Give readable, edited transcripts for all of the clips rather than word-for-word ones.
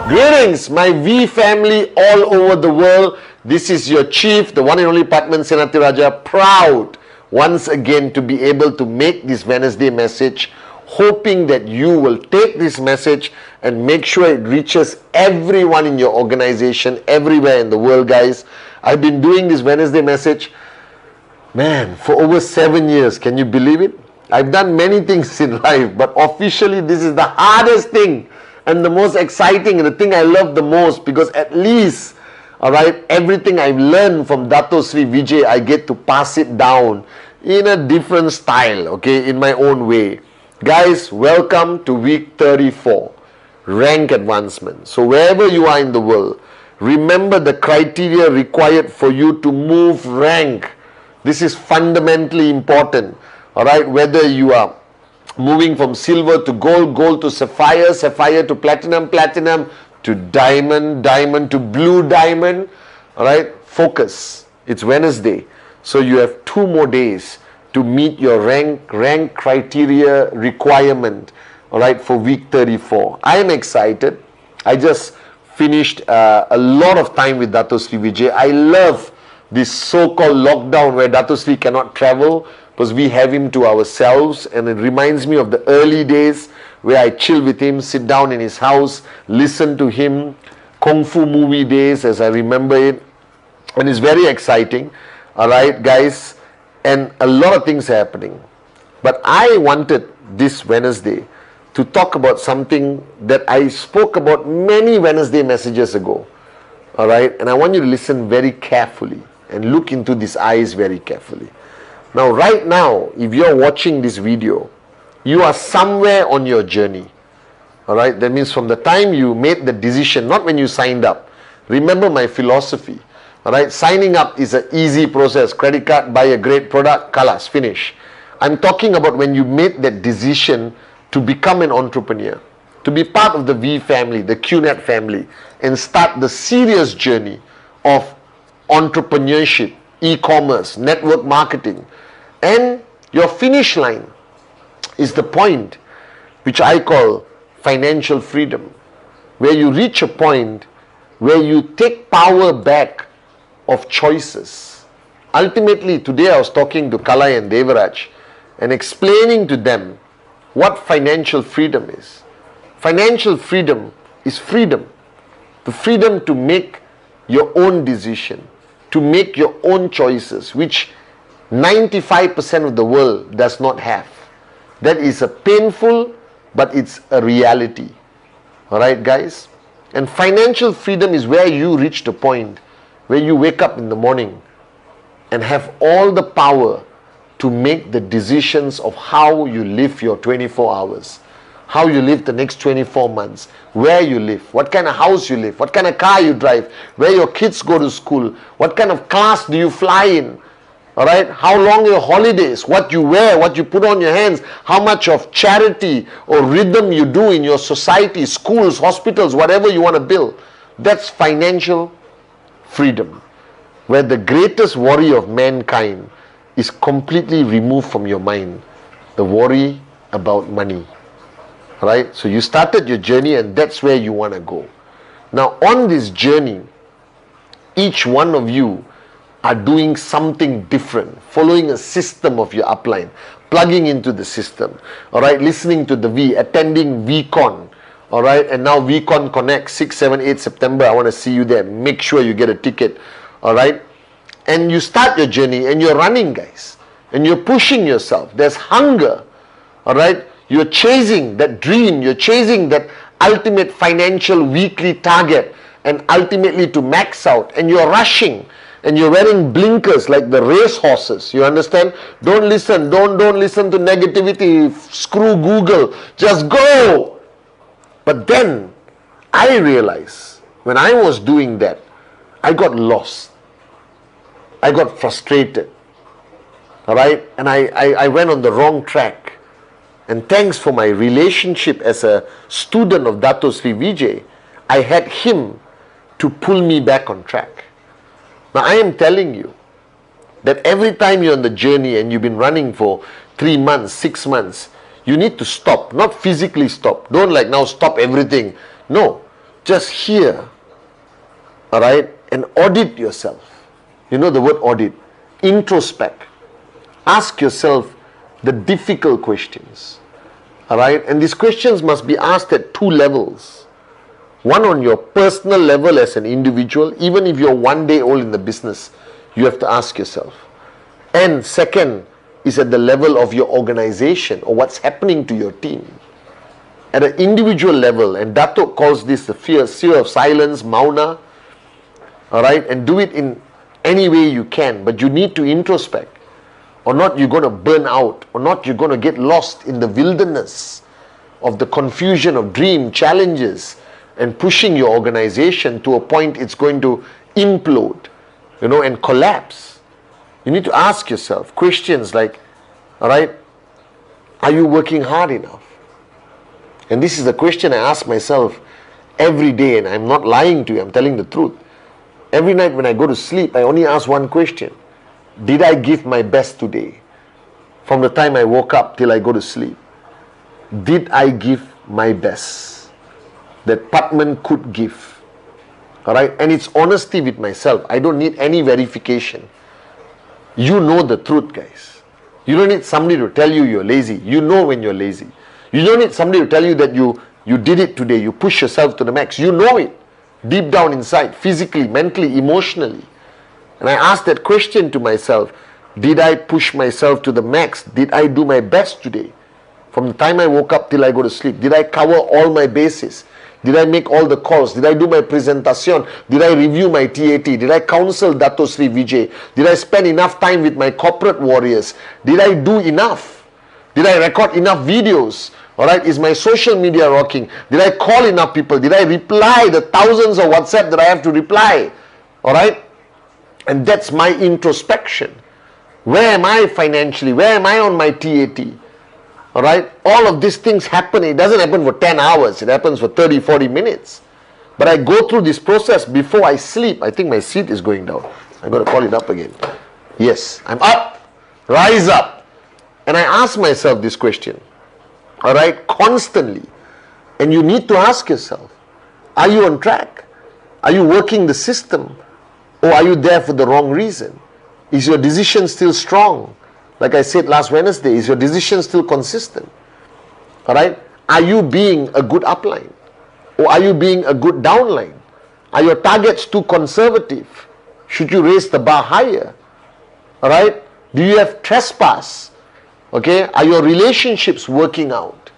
Greetings, my V family all over the world. This is your chief, the one and only Padman Senatiraja, proud once again to be able to make this Wednesday message, hoping that you will take this message and make sure it reaches everyone in your organization, everywhere in the world, guys. I've been doing this Wednesday message, man, for over 7 years. Can you believe it? I've done many things in life, but officially this is the hardest thing and the most exciting and the thing I love the most, because at least, alright, everything I've learned from Dato Sri Vijay, I get to pass it down in a different style, okay, in my own way. Guys, welcome to week 34, rank advancement. So wherever you are in the world, remember the criteria required for you to move rank. This is fundamentally important, alright, whether you are moving from silver to gold, gold to sapphire, sapphire to platinum, platinum to diamond, diamond to blue diamond. Alright, focus. It's Wednesday. So you have 2 more days to meet your rank criteria requirement. Alright, for week 34. I am excited. I just finished a lot of time with Dato Sri Vijay. I love this so-called lockdown where Dato Sri cannot travel, because we have him to ourselves, and it reminds me of the early days where I chill with him, sit down in his house, listen to him, Kung Fu movie days as I remember it, and it's very exciting, alright guys, and a lot of things are happening. But I wanted this Wednesday to talk about something that I spoke about many Wednesday messages ago, alright, and I want you to listen very carefully and look into these eyes very carefully. Now, right now, if you're watching this video, you are somewhere on your journey. Alright, that means from the time you made the decision, not when you signed up. Remember my philosophy. Alright, signing up is an easy process. Credit card, buy a great product, kalas, finish. I'm talking about when you made that decision to become an entrepreneur, to be part of the V family, the QNet family, and start the serious journey of entrepreneurship, e-commerce, network marketing. And your finish line is the point which I call financial freedom, where you reach a point where you take power back of choices. Ultimately, today I was talking to Kalai and Devaraj and explaining to them what financial freedom is. Financial freedom is freedom. The freedom to make your own decision, to make your own choices, which 95% of the world does not have. That is a painful, but it's a reality. Alright guys? And financial freedom is where you reach the point where you wake up in the morning and have all the power to make the decisions of how you live your 24 hours. How you live the next 24 months, where you live, what kind of house you live, what kind of car you drive, where your kids go to school, what kind of class do you fly in, alright, how long your holidays, what you wear, what you put on your hands, how much of charity or rhythm you do in your society, schools, hospitals, whatever you want to build. That's financial freedom, where the greatest worry of mankind is completely removed from your mind, the worry about money. Right? So you started your journey and that's where you want to go. Now on this journey, each one of you are doing something different, following a system of your upline, plugging into the system, alright, listening to the V, attending VCon, alright, and now VCon Connect, 6, 7, 8 September, I want to see you there, make sure you get a ticket, alright, and you start your journey and you're running, guys, and you're pushing yourself, there's hunger, alright, you're chasing that dream, you're chasing that ultimate financial weekly target, and ultimately to max out, and you're rushing, and you're wearing blinkers like the race horses, you understand? Don't listen, don't listen to negativity, screw Google, just go. But then I realized when I was doing that, I got lost, I got frustrated, alright, and I went on the wrong track. And thanks for my relationship as a student of Dato Sri Vijay, I had him to pull me back on track. Now I am telling you, that every time you're on the journey and you've been running for 3 months, 6 months, you need to stop, not physically stop. Don't like now stop everything. No, just hear, all right, and audit yourself. You know the word audit, introspect. Ask yourself the difficult questions, all right, and these questions must be asked at 2 levels. One, on your personal level as an individual, even if you're 1 day old in the business, you have to ask yourself. And second is at the level of your organization or what's happening to your team. At an individual level, and Datuk calls this the fear of silence, mauna, all right, and do it in any way you can, but you need to introspect, or not you're going to burn out, or not you're going to get lost in the wilderness of the confusion of dream, challenges, and pushing your organization to a point it's going to implode, and collapse. You need to ask yourself questions like, all right, are you working hard enough? And this is the question I ask myself every day, and I'm not lying to you, I'm telling the truth. Every night when I go to sleep, I only ask one question. Did I give my best today? From the time I woke up till I go to sleep. Did I give my best that Patman could give? All right, and it's honesty with myself. I don't need any verification. You know the truth, guys. You don't need somebody to tell you you're lazy. You know when you're lazy. You don't need somebody to tell you that you did it today. You push yourself to the max. You know it deep down inside, physically, mentally, emotionally. And I ask that question to myself. Did I push myself to the max? Did I do my best today? From the time I woke up till I go to sleep, did I cover all my bases? Did I make all the calls? Did I do my presentation? Did I review my TAT? Did I counsel Dato Sri Vijay? Did I spend enough time with my corporate warriors? Did I do enough? Did I record enough videos? All right, is my social media rocking? Did I call enough people? Did I reply the thousands of WhatsApp that I have to reply? All right, and that's my introspection. Where am I financially? Where am I on my TAT? All right, all of these things happen. It doesn't happen for 10 hours. It happens for 30, 40 minutes. But I go through this process before I sleep. I think my seat is going down. I'm going to call it up again. Yes, I'm up. Rise up. And I ask myself this question. All right, constantly. And you need to ask yourself, are you on track? Are you working the system? Or are you there for the wrong reason? Is your decision still strong? Like I said last Wednesday, is your decision still consistent? All right? Are you being a good upline? Or are you being a good downline? Are your targets too conservative? Should you raise the bar higher? All right? Do you have trespass? Okay? Are your relationships working out?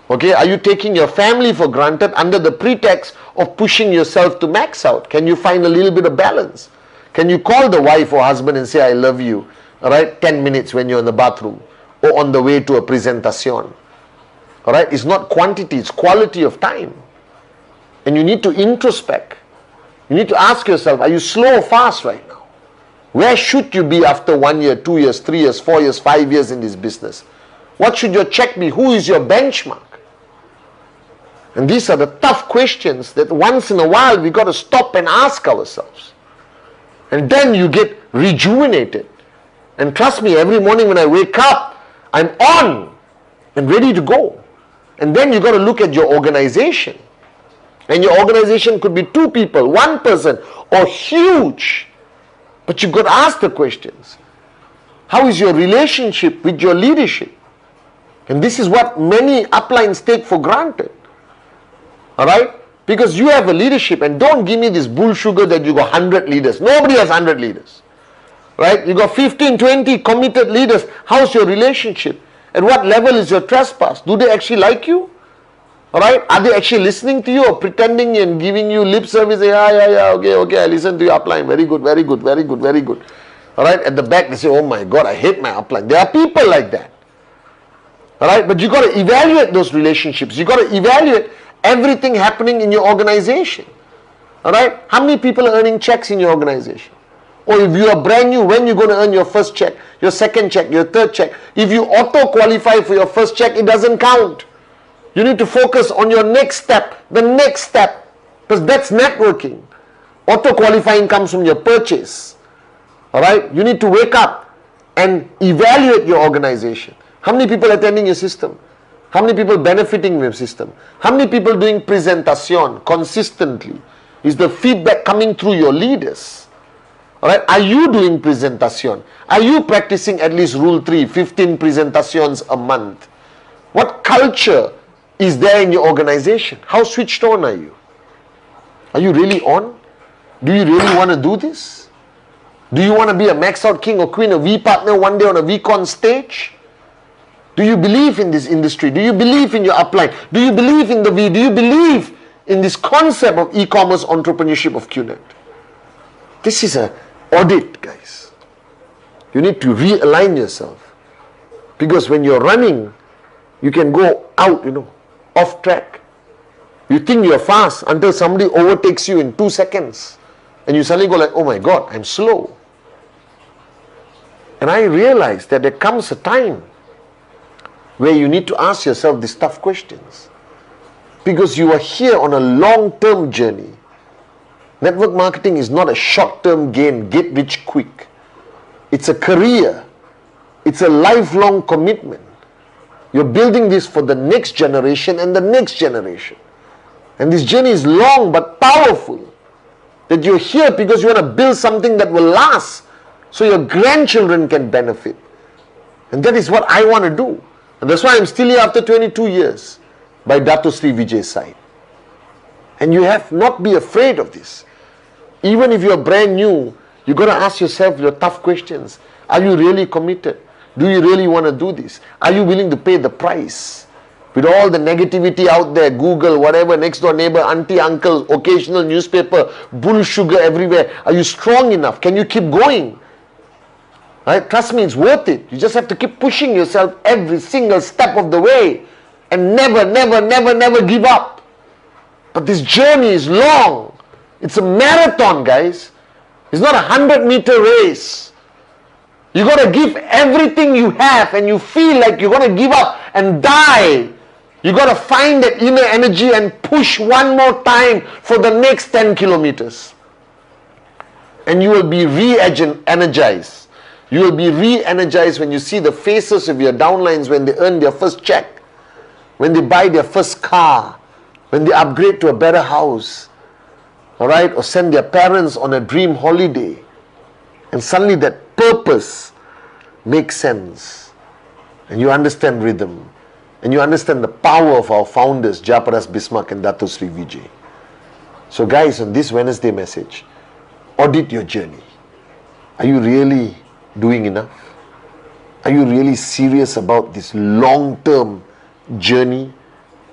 Okay? Are you taking your family for granted under the pretext of pushing yourself to max out? Can you find a little bit of balance? Can you call the wife or husband and say, I love you? All right, 10 minutes when you're in the bathroom or on the way to a presentation. All right, it's not quantity, it's quality of time. And you need to introspect. You need to ask yourself, are you slow or fast right now? Where should you be after 1 year, 2 years, 3 years, 4 years, 5 years in this business? What should your check be? Who is your benchmark? And these are the tough questions that once in a while we got to stop and ask ourselves. And then you get rejuvenated. And trust me, every morning when I wake up, I'm on and ready to go. And then you got to look at your organization. And your organization could be 2 people, 1 person, or huge. But you've got to ask the questions. How is your relationship with your leadership? And this is what many uplines take for granted. All right? Because you have a leadership, and don't give me this bull sugar that you got 100 leaders. Nobody has 100 leaders. Right? You got 15, 20 committed leaders. How's your relationship? At what level is your trespass? Do they actually like you? Alright? Are they actually listening to you or pretending and giving you lip service? Yeah, okay, I listen to your upline. Very good. Alright? At the back they say, oh my God, I hate my upline. There are people like that. Alright? But you got to evaluate those relationships. You got to evaluate everything happening in your organization. Alright? How many people are earning checks in your organization? Or if you are brand new, when you're going to earn your first check, your second check, your third check. If you auto-qualify for your first check, it doesn't count. You need to focus on your next step, the next step. Because that's networking. Auto-qualifying comes from your purchase. Alright? You need to wake up and evaluate your organization. How many people attending your system? How many people benefiting from your system? How many people doing presentation consistently? Is the feedback coming through your leaders? Alright? Are you doing presentation? Are you practicing at least rule 3, 15 presentations a month? What culture is there in your organization? How switched on are you? Are you really on? Do you really want to do this? Do you want to be a max out king or queen, a V partner one day on a VCon stage? Do you believe in this industry? Do you believe in your upline? Do you believe in the V? Do you believe in this concept of e-commerce entrepreneurship of QNet? This is an audit, guys. You need to realign yourself. Because when you're running, you can go out, off track. You think you're fast until somebody overtakes you in 2 seconds. And you suddenly go like, oh my God, I'm slow. And I realized that there comes a time where you need to ask yourself these tough questions. Because you are here on a long-term journey. Network marketing is not a short-term gain, get rich quick. It's a career. It's a lifelong commitment. You're building this for the next generation and the next generation. And this journey is long but powerful. That you're here because you want to build something that will last, so your grandchildren can benefit. And that is what I want to do. And that's why I'm still here after 22 years by Dato Sri Vijay's side. And you have not be afraid of this. Even if you're brand new, you got to ask yourself your tough questions. Are you really committed? Do you really want to do this? Are you willing to pay the price? With all the negativity out there, Google, whatever, next door neighbor, auntie, uncle, occasional newspaper, bull sugar everywhere. Are you strong enough? Can you keep going? Right? Trust me, it's worth it. You just have to keep pushing yourself every single step of the way. And never, never, never, never give up. But this journey is long. It's a marathon, guys. It's not a 100-meter race. You got to give everything you have, and you feel like you're going to give up and die. You got to find that inner energy and push one more time for the next 10 kilometers. And you will be re-energized. You will be re-energized when you see the faces of your downlines when they earn their first check, when they buy their first car, when they upgrade to a better house, alright, or send their parents on a dream holiday. And suddenly that purpose makes sense. And you understand rhythm. And you understand the power of our founders, Jayaprakash Bismarck and Dato Sri Vijay. So guys, on this Wednesday message, audit your journey. Are you really doing enough? Are you really serious about this long-term journey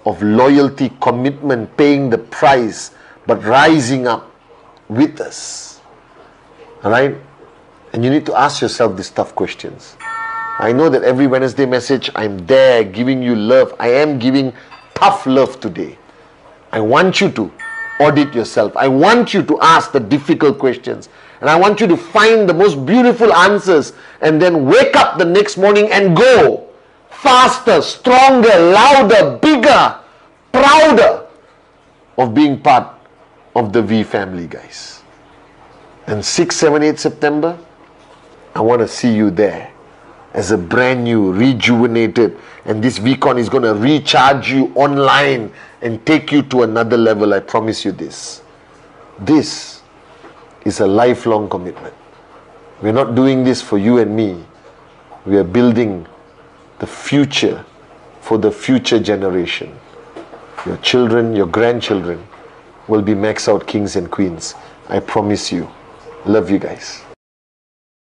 of loyalty, commitment, paying the price, but rising up with us? Alright? And you need to ask yourself these tough questions. I know that every Wednesday message, I'm there giving you love. I am giving tough love today. I want you to audit yourself. I want you to ask the difficult questions. And I want you to find the most beautiful answers and then wake up the next morning and go faster, stronger, louder, bigger, prouder of being part of the V family, guys. And 6, 7, 8 September, I want to see you there as a brand new, rejuvenated, and this VCon is going to recharge you online and take you to another level. I promise you this. This is a lifelong commitment. We're not doing this for you and me. We are building the future for the future generation. Your children, your grandchildren will be max out kings and queens. I promise you. Love you guys.